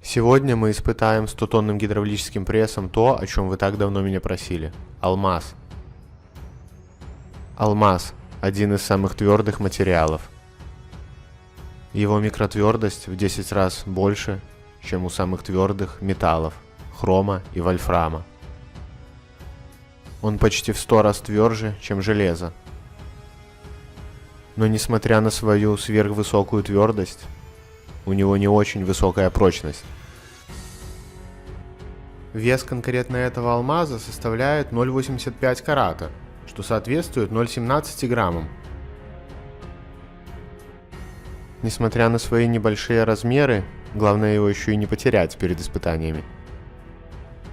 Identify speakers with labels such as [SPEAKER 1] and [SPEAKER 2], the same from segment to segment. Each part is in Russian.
[SPEAKER 1] Сегодня мы испытаем 100-тонным гидравлическим прессом то, о чем вы так давно меня просили. Алмаз. Алмаз – один из самых твердых материалов. Его микротвердость в 10 раз больше, чем у самых твердых металлов – хрома и вольфрама. Он почти в 100 раз тверже, чем железо. Но несмотря на свою сверхвысокую твердость, у него не очень высокая прочность. Вес конкретно этого алмаза составляет 0,85 карата, что соответствует 0,17 граммам. Несмотря на свои небольшие размеры, главное его еще и не потерять перед испытаниями.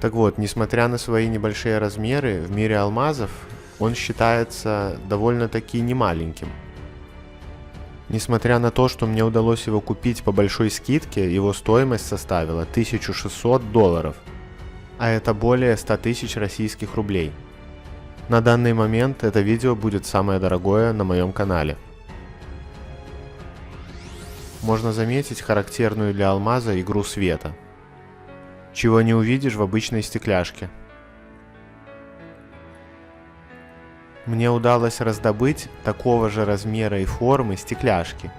[SPEAKER 1] Так вот, несмотря на свои небольшие размеры, в мире алмазов он считается довольно-таки немаленьким. Несмотря на то, что мне удалось его купить по большой скидке, его стоимость составила $1600, а это более 100 тысяч российских рублей. На данный момент это видео будет самое дорогое на моем канале. Можно заметить характерную для алмаза игру света, чего не увидишь в обычной стекляшке. Мне удалось раздобыть такого же размера и формы стекляшки.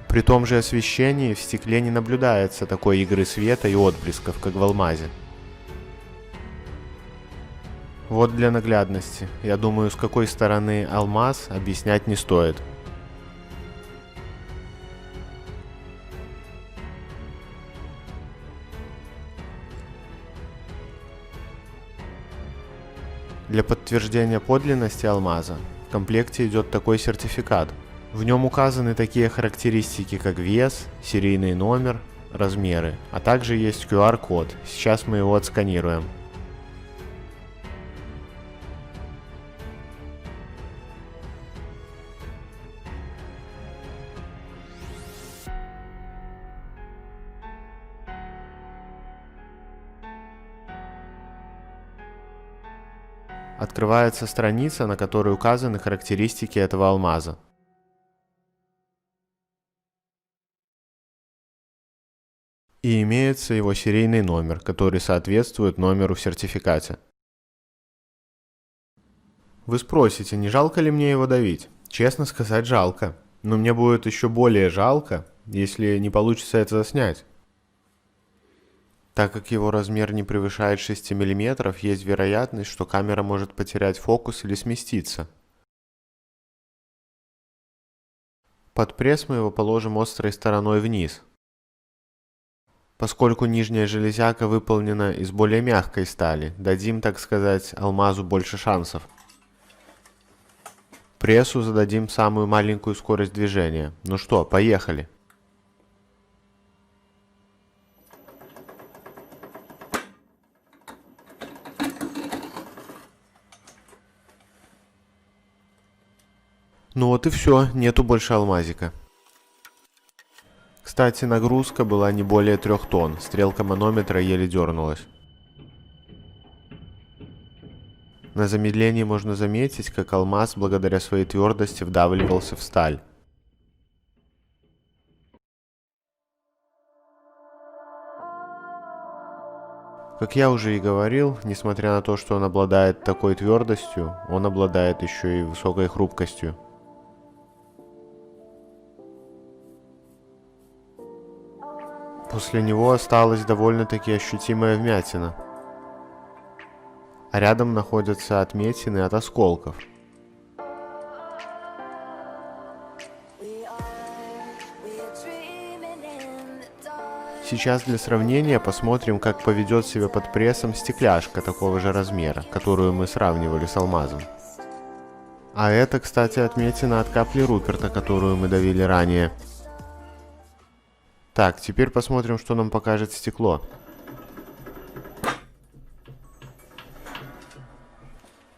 [SPEAKER 1] При том же освещении в стекле не наблюдается такой игры света и отблесков, как в алмазе. Вот для наглядности, я думаю, с какой стороны алмаз объяснять не стоит. Для подтверждения подлинности алмаза в комплекте идет такой сертификат. В нем указаны такие характеристики, как вес, серийный номер, размеры, а также есть QR-код. Сейчас мы его отсканируем. Открывается страница, на которой указаны характеристики этого алмаза. И имеется его серийный номер, который соответствует номеру в сертификате. Вы спросите, не жалко ли мне его давить? Честно сказать, жалко. Но мне будет еще более жалко, если не получится это заснять. Так как его размер не превышает 6 мм, есть вероятность, что камера может потерять фокус или сместиться. Под пресс мы его положим острой стороной вниз. Поскольку нижняя железяка выполнена из более мягкой стали, дадим, так сказать, алмазу больше шансов. Прессу зададим самую маленькую скорость движения. Ну что, поехали! Ну вот и все, нету больше алмазика. Кстати, нагрузка была не более 3 тонн, стрелка манометра еле дернулась. На замедлении можно заметить, как алмаз благодаря своей твердости вдавливался в сталь. Как я уже и говорил, несмотря на то, что он обладает такой твердостью, он обладает еще и высокой хрупкостью. После него осталась довольно-таки ощутимая вмятина, а рядом находятся отметины от осколков. Сейчас для сравнения посмотрим, как поведет себя под прессом стекляшка такого же размера, которую мы сравнивали с алмазом. А это, кстати, отметина от капли Руперта, которую мы давили ранее. Так, теперь посмотрим, что нам покажет стекло.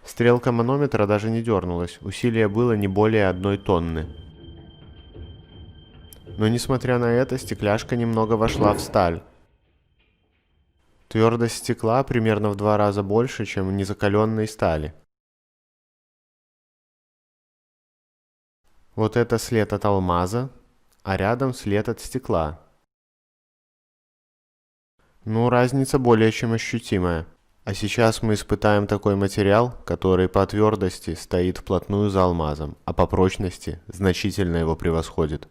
[SPEAKER 1] Стрелка манометра даже не дернулась, усилие было не более 1 тонны. Но несмотря на это, стекляшка немного вошла в сталь. Твердость стекла примерно в 2 раза больше, чем в незакаленной стали. Вот это след от алмаза, а рядом след от стекла. Ну, разница более чем ощутимая. А сейчас мы испытаем такой материал, который по твердости стоит вплотную за алмазом, а по прочности значительно его превосходит.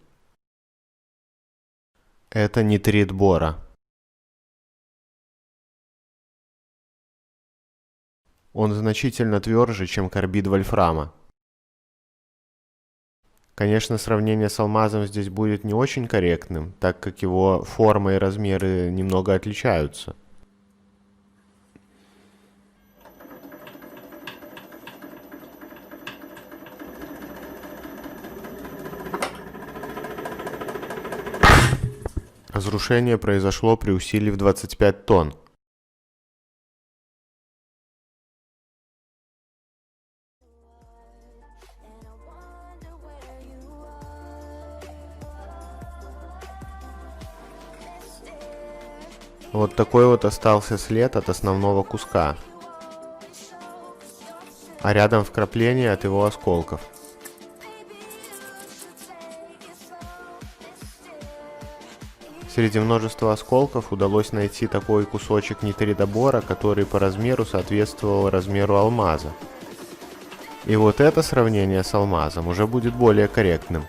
[SPEAKER 1] Это нитрит бора. Он значительно тверже, чем карбид вольфрама. Конечно, сравнение с алмазом здесь будет не очень корректным, так как его форма и размеры немного отличаются. Разрушение произошло при усилии в 25 тонн. Вот такой вот остался след от основного куска, а рядом вкрапление от его осколков. Среди множества осколков удалось найти такой кусочек нитридобора, который по размеру соответствовал размеру алмаза. И вот это сравнение с алмазом уже будет более корректным.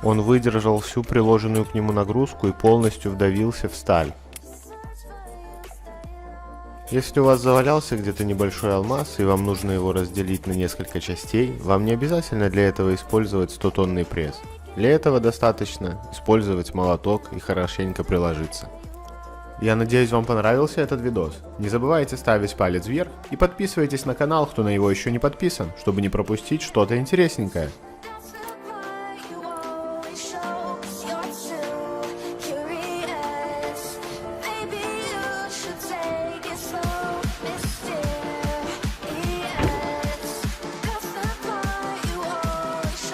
[SPEAKER 1] Он выдержал всю приложенную к нему нагрузку и полностью вдавился в сталь. Если у вас завалялся где-то небольшой алмаз и вам нужно его разделить на несколько частей, вам не обязательно для этого использовать 100-тонный пресс. Для этого достаточно использовать молоток и хорошенько приложиться. Я надеюсь, вам понравился этот видос. Не забывайте ставить палец вверх и подписывайтесь на канал, кто на него еще не подписан, чтобы не пропустить что-то интересненькое.